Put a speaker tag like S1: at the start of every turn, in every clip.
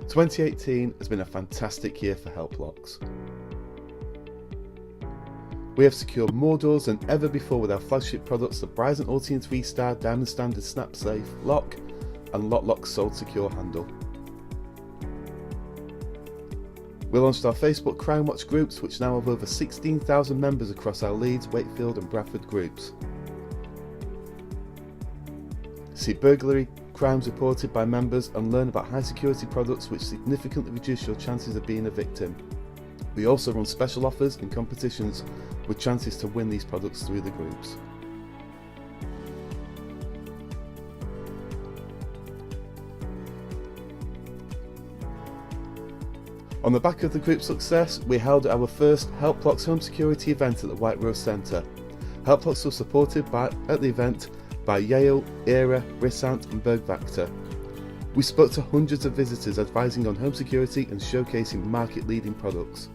S1: 2018 has been a fantastic year for Help Locks. We have secured more doors than ever before with our flagship products, the Brisant Ultion 3-star Diamond Standard Snap Safe Lock and Lock Sold Secure Handle. We launched our Facebook Crime Watch groups, which now have over 16,000 members across our Leeds, Wakefield and Bradford groups. See burglary crimes reported by members and learn about high security products which significantly reduce your chances of being a victim. We also run special offers and competitions with chances to win these products through the groups. On the back of the group's success, we held our first Help Locks home security event at the White Rose Centre. Help Locks was supported at the event by Yale, Brisant Burg Wachter. We spoke to hundreds of visitors advising on home security and showcasing market-leading products.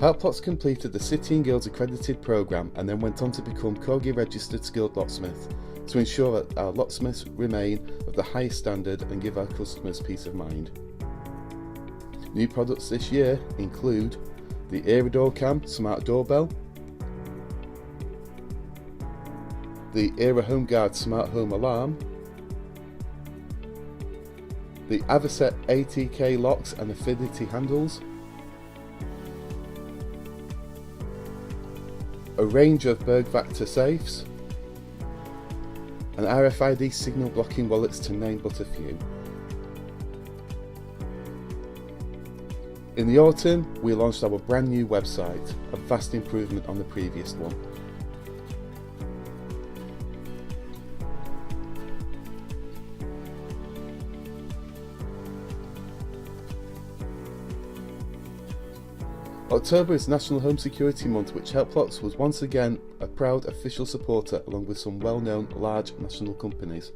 S1: Help Locks completed the City and Guilds accredited programme and then went on to become Corgi registered skilled locksmith to ensure that our locksmiths remain of the highest standard and give our customers peace of mind. New products this year include the Door Cam Smart Doorbell, the Home Guard Smart Home Alarm, the Avocet ATK locks and affinity handles, a range of Burg Wachter safes, and RFID signal blocking wallets, to name but a few. In the autumn, we launched our brand new website, a vast improvement on the previous one. October is National Home Security Month, which Help Locks was once again a proud official supporter along with some well-known large national companies.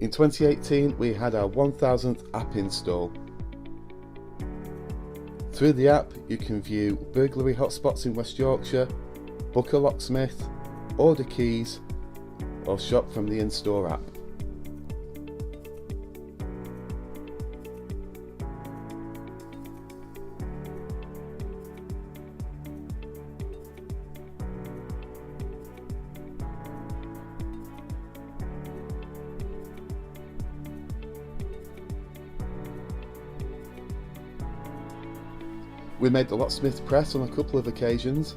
S1: In 2018 we had our 1000th app install. Through the app you can view burglary hotspots in West Yorkshire, book a locksmith, order keys or shop from the in-store app. We made the Locksmith press on a couple of occasions.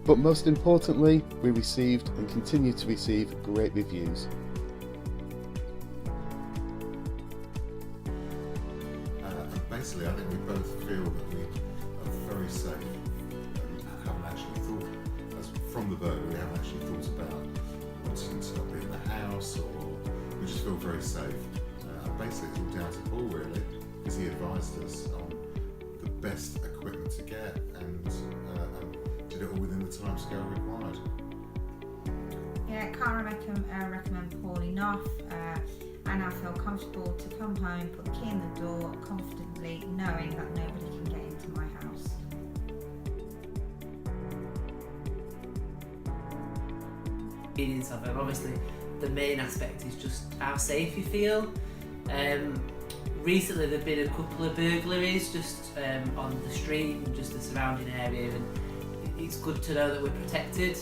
S1: But most importantly, we received and continue to receive great reviews.
S2: Basically, I think we both feel that we are very safe and haven't actually thought, as from the burglary, we haven't actually thought about wanting to not be in the house, or we just feel very safe. Basically, it's all down to Paul really, because he advised us on the best equipment to get and did it all within the timescale required.
S3: Yeah, can't recommend Paul enough. I now feel comfortable to come home, put the key in the door confidently, knowing that nobody can get into my house.
S4: Convenience of it. Obviously, the main aspect is just how safe you feel. Recently there have been a couple of burglaries just on the street and just the surrounding area, and it's good to know that we're protected.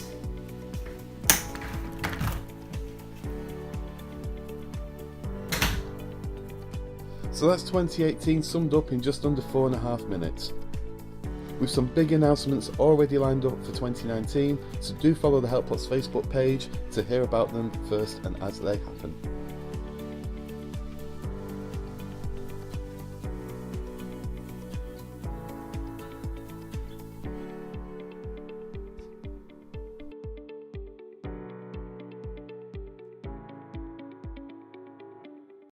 S1: So that's 2018 summed up in just under 4.5 minutes. With some big announcements already lined up for 2019, so do follow the Help Locks Facebook page to hear about them first and as they happen.